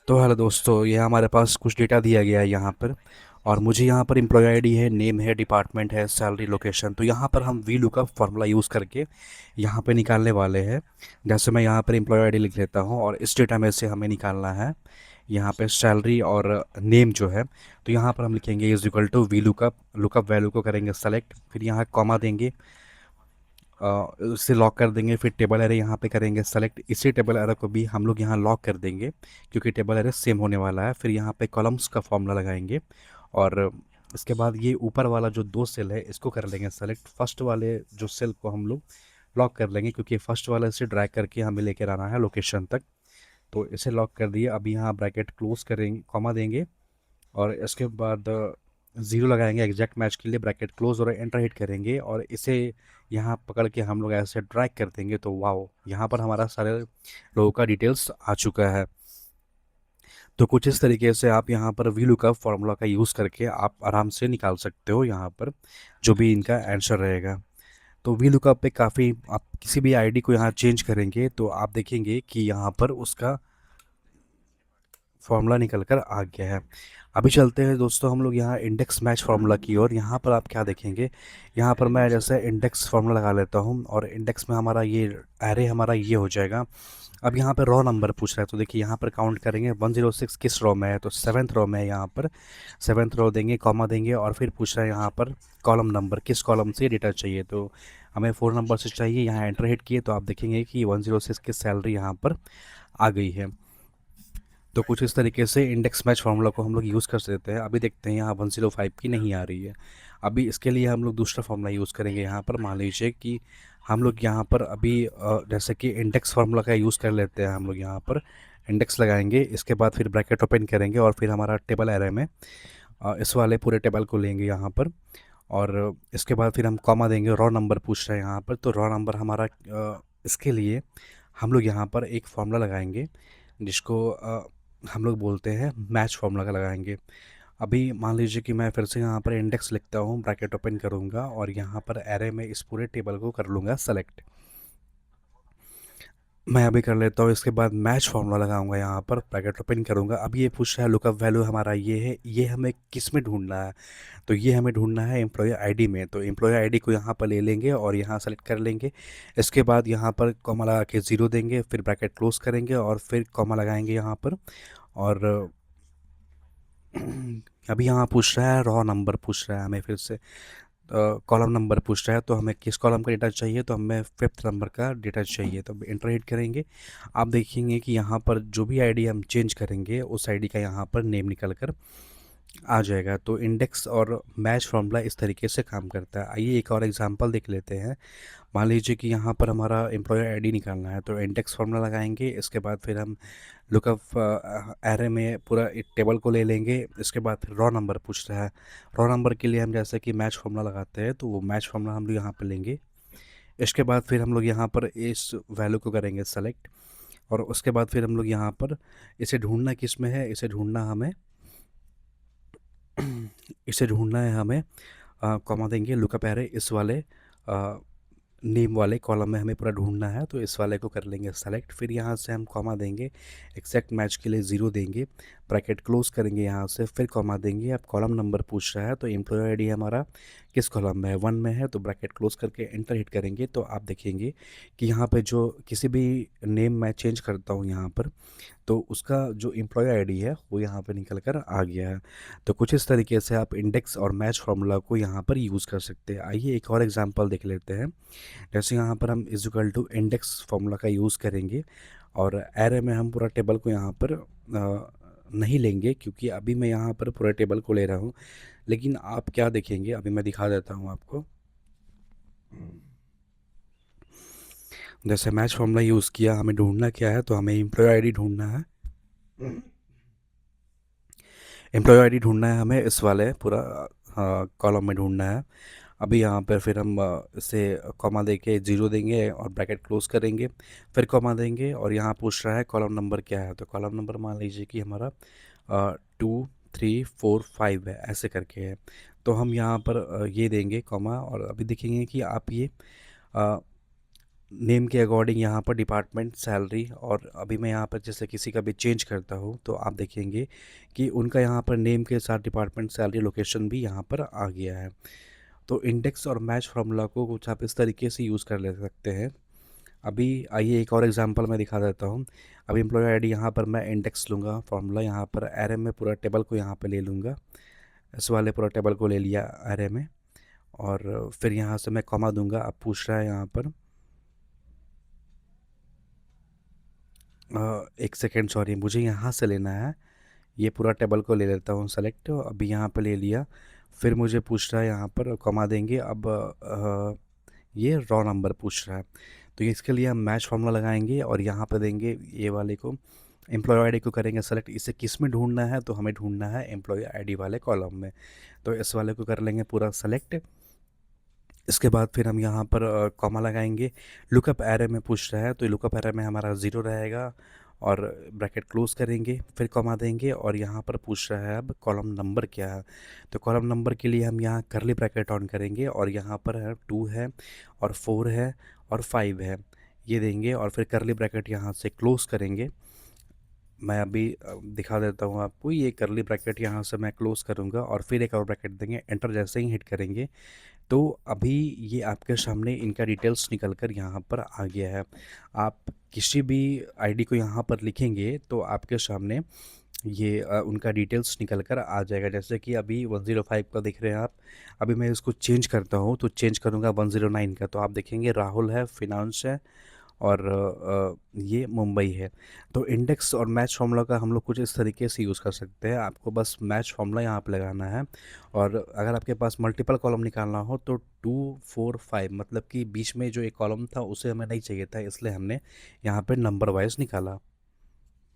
तो हेलो दोस्तों, ये हमारे पास कुछ डेटा दिया गया है यहाँ पर। और मुझे यहाँ पर एम्प्लॉय आईडी है, नेम है, डिपार्टमेंट है, सैलरी, लोकेशन। तो यहाँ पर हम वी लुकअप फार्मूला यूज़ करके यहाँ पे निकालने वाले हैं। जैसे मैं यहाँ पर एम्प्लॉय आईडी लिख लेता हूँ और इस डेटा में से हमें निकालना है यहाँ पे सैलरी और नेम जो है। तो यहाँ पर हम लिखेंगे is equal to V lookup, lookup value को करेंगे सेलेक्ट, फिर यहाँ कॉमा देंगे, इसे लॉक कर देंगे। फिर टेबल एरे यहाँ पे करेंगे सेलेक्ट, इसी टेबल एरे को भी हम लोग यहाँ लॉक कर देंगे क्योंकि टेबल एरे सेम होने वाला है। फिर यहाँ पे कॉलम्स का फॉर्मूला लगाएंगे और इसके बाद ये ऊपर वाला जो दो सेल है इसको कर लेंगे सेलेक्ट। फर्स्ट वाले जो सेल को हम लोग लॉक कर लेंगे क्योंकि फर्स्ट वाले से ड्रैग करके हमें लेकर आना है लोकेशन तक। तो इसे लॉक कर दिए। अब यहाँ ब्रैकेट क्लोज करेंगे, कॉमा देंगे और इसके बाद ज़ीरो लगाएंगे एग्जैक्ट मैच के लिए, ब्रैकेट क्लोज और एंटर हिट करेंगे और इसे यहाँ पकड़ के हम लोग ऐसे ड्रैग कर देंगे। तो वाओ, यहाँ पर हमारा सारे लोगों का डिटेल्स आ चुका है। तो कुछ इस तरीके से आप यहाँ पर वी लुकअप फार्मूला का यूज़ करके आप आराम से निकाल सकते हो यहाँ पर जो भी इनका आंसर रहेगा। तो वी लुकअप पे काफ़ी, आप किसी भी आईडी को यहाँ चेंज करेंगे तो आप देखेंगे कि यहाँ पर उसका फार्मूला निकल कर आ गया है। अभी चलते हैं दोस्तों हम लोग यहाँ इंडेक्स मैच फार्मूला की ओर। यहाँ पर आप क्या देखेंगे, यहाँ पर मैं जैसे इंडेक्स फार्मूला लगा लेता हूँ और इंडेक्स में हमारा ये एरे हमारा ये हो जाएगा। अब यहाँ पर रॉ नंबर पूछ रहा है तो देखिए यहाँ पर काउंट करेंगे 106 किस रो में है, तो सेवन्थ रो में है। यहाँ पर सेवन्थ रो देंगे, कॉमा देंगे और फिर पूछ रहा है यहाँ पर कॉलम नंबर, किस कॉलम से डेटा चाहिए। तो हमें 4 नंबर से चाहिए। यहाँ एंटर हिट किए तो आप देखेंगे कि 106 की सैलरी यहाँ पर आ गई है। तो कुछ इस तरीके से इंडेक्स मैच फार्मूला को हम लोग यूज़ कर सकते हैं। अभी देखते हैं यहाँ 105 की नहीं आ रही है। अभी इसके लिए हम लोग दूसरा फार्मूला यूज़ करेंगे। यहाँ पर मान लीजिए कि हम लोग यहाँ पर अभी जैसे कि इंडेक्स फार्मूला का यूज़ कर लेते हैं। हम लोग यहाँ पर इंडेक्स लगाएंगे, इसके बाद फिर ब्रैकेट ओपन करेंगे और फिर हमारा टेबल एरे में इस वाले पूरे टेबल को लेंगे यहाँ पर। और इसके बाद फिर हम कॉमा देंगे। रॉ नंबर पूछ रहे हैं यहाँ पर, तो रॉ नंबर हमारा इसके लिए हम लोग यहाँ पर एक फार्मूला लगाएंगे जिसको हम लोग बोलते हैं मैच फार्मूला का लगाएंगे। अभी मान लीजिए कि मैं फिर से यहाँ पर इंडेक्स लिखता हूँ, ब्रैकेट ओपन करूँगा और यहाँ पर एरे में इस पूरे टेबल को कर लूँगा सेलेक्ट। मैं अभी कर लेता हूँ, इसके बाद मैच फार्मूला लगाऊंगा, यहाँ पर ब्रैकेट ओपन करूँगा। अब ये पूछ रहा है लुकअप वैल्यू हमारा ये है, ये हमें किस में ढूंढना है। तो ये हमें ढूंढना है एम्प्लॉय आईडी में। तो एम्प्लॉय आईडी को यहाँ पर ले लेंगे और यहाँ सेलेक्ट कर लेंगे। इसके बाद यहाँ पर कॉमा लगा के ज़ीरो देंगे, फिर ब्रैकेट क्लोज करेंगे और फिर कॉमा लगाएंगे यहाँ पर। और अभी यहाँ पूछ रहा है रॉ नंबर पूछ रहा है हमें फिर से, कॉलम नंबर पूछ रहा है। तो हमें किस कॉलम का डेटा चाहिए, तो हमें फिफ्थ नंबर का डेटा चाहिए। तो इंटर हिट करेंगे। आप देखेंगे कि यहाँ पर जो भी आईडी हम चेंज करेंगे उस आईडी का यहाँ पर नेम निकल कर आ जाएगा। तो इंडेक्स और मैच फार्मूला इस तरीके से काम करता है। आइए एक और एग्जांपल देख लेते हैं। मान लीजिए कि यहाँ पर हमारा एम्प्लॉयर आईडी निकालना है, तो इंडेक्स फार्मूला लगाएंगे। इसके बाद फिर हम लुकअप एरे में पूरा एक टेबल को ले लेंगे। इसके बाद फिर रॉ नंबर पूछ रहा है। रॉ नंबर के लिए हम जैसे कि मैच फार्मूला लगाते हैं, तो वो मैच फार्मूला हम लोग यहाँ पर लेंगे। इसके बाद फिर हम लोग यहाँ पर इस वैल्यू को करेंगे सेलेक्ट और उसके बाद फिर हम लोग यहाँ पर इसे ढूंढना किस में है, इसे ढूंढना है हमें, कॉमा देंगे, लुकअप एरे इस वाले नेम वाले कॉलम में हमें पूरा ढूंढना है। तो इस वाले को कर लेंगे सेलेक्ट, फिर यहाँ से हम कॉमा देंगे, एग्जैक्ट मैच के लिए ज़ीरो देंगे, ब्रैकेट क्लोज करेंगे यहाँ से, फिर कॉमा देंगे। अब कॉलम नंबर पूछ रहा है तो एम्प्लॉय आईडी हमारा किस कॉलम में है, वन में है। तो ब्रैकेट क्लोज करके एंटर हिट करेंगे। तो आप देखेंगे कि यहाँ पे जो किसी भी नेम मैं चेंज करता हूँ यहाँ पर, तो उसका जो एम्प्लॉय आईडी है वो यहाँ पे निकल कर आ गया है। तो कुछ इस तरीके से आप इंडेक्स और मैच फार्मूला को यहाँ पर यूज़ कर सकते हैं। आइए एक और एग्जांपल देख लेते हैं। जैसे यहाँ पर हम is equal to index formula का यूज़ करेंगे और एरे में हम पूरा टेबल को यहाँ पर नहीं लेंगे क्योंकि अभी मैं यहाँ पर पूरा टेबल को ले रहा हूँ। लेकिन आप क्या देखेंगे, अभी मैं दिखा देता हूँ आपको। जैसे मैच फार्मूला यूज़ किया, हमें ढूंढना क्या है, तो हमें एम्प्लॉय आईडी ढूंढना है। एम्प्लॉय आईडी ढूंढना है हमें, इस वाले पूरा कॉलम में ढूंढना है। अभी यहाँ पर फिर हम इसे कॉमा दे के ज़ीरो देंगे और ब्रैकेट क्लोज करेंगे, फिर कॉमा देंगे और यहाँ पूछ रहा है कॉलम नंबर क्या है। तो कॉलम नंबर मान लीजिए कि हमारा 2 3 4 5 है, ऐसे करके है। तो हम यहाँ पर ये देंगे कॉमा और अभी देखेंगे कि आप ये नेम के अकॉर्डिंग यहाँ पर डिपार्टमेंट, सैलरी, और अभी मैं यहाँ पर जैसे किसी का भी चेंज करता हूँ तो आप देखेंगे कि उनका यहाँ पर नेम के साथ डिपार्टमेंट, सैलरी, लोकेशन भी यहाँ पर आ गया है। तो इंडेक्स और मैच फार्मूला को कुछ आप इस तरीके से यूज़ कर ले सकते हैं। अभी आइए एक और एग्जांपल मैं दिखा देता हूँ। अभी एम्प्लॉय आईडी यहाँ पर मैं इंडेक्स लूँगा, फार्मूला यहाँ पर एरे में पूरा टेबल को यहाँ पर ले लूँगा। इस वाले पूरा टेबल को ले लिया एरे में, और फिर यहाँ से मैं कॉमा दूंगा। अब पूछ रहा है यहाँ पर एक सेकेंड, सॉरी, मुझे यहाँ से लेना है। ये पूरा टेबल को ले लेता हूँ सेलेक्ट, अभी यहाँ पर ले लिया। फिर मुझे पूछ रहा है यहाँ पर कॉमा देंगे। अब ये रॉ नंबर पूछ रहा है, तो इसके लिए हम मैच फार्मूला लगाएंगे और यहाँ पर देंगे ये वाले को, एम्प्लॉय आईडी को करेंगे सेलेक्ट। इसे किस में ढूंढना है, तो हमें ढूंढना है एम्प्लॉय आईडी वाले कॉलम में। तो इस वाले को कर लेंगे पूरा सेलेक्ट। इसके बाद फिर हम यहाँ पर कॉमा लगाएंगे। लुकअप एरे में पूछ रहा है, तो लुकअप एरे में हमारा ज़ीरो रहेगा, और ब्रैकेट क्लोज करेंगे, फिर कॉमा देंगे, और यहाँ पर पूछ रहा है अब कॉलम नंबर क्या है। तो कॉलम नंबर के लिए हम यहाँ करली ब्रैकेट ऑन करेंगे, और यहाँ पर है 2 है, और 4 है, और 5 है, ये देंगे, और फिर करली ब्रैकेट यहाँ से क्लोज करेंगे। मैं अभी दिखा देता हूँ आपको। ये करली ब्रैकेट यहाँ से मैं क्लोज करूँगा, और फिर एक और ब्रैकेट देंगे। एंटर जैसे ही हिट करेंगे तो अभी ये आपके सामने इनका डिटेल्स निकल कर यहाँ पर आ गया है। आप किसी भी आईडी को यहाँ पर लिखेंगे तो आपके सामने ये उनका डिटेल्स निकल कर आ जाएगा। जैसे कि अभी 105 का देख रहे हैं आप। अभी मैं इसको चेंज करता हूँ, तो चेंज करूँगा 109 का, तो आप देखेंगे राहुल है, फिनांस है, और ये मुंबई है। तो इंडेक्स और मैच फार्मूला का हम लोग कुछ इस तरीके से यूज़ कर सकते हैं। आपको बस मैच फार्मूला यहाँ पे लगाना है, और अगर आपके पास मल्टीपल कॉलम निकालना हो तो 2 4 5, मतलब कि बीच में जो एक कॉलम था उसे हमें नहीं चाहिए था, इसलिए हमने यहाँ पे नंबर वाइज निकाला।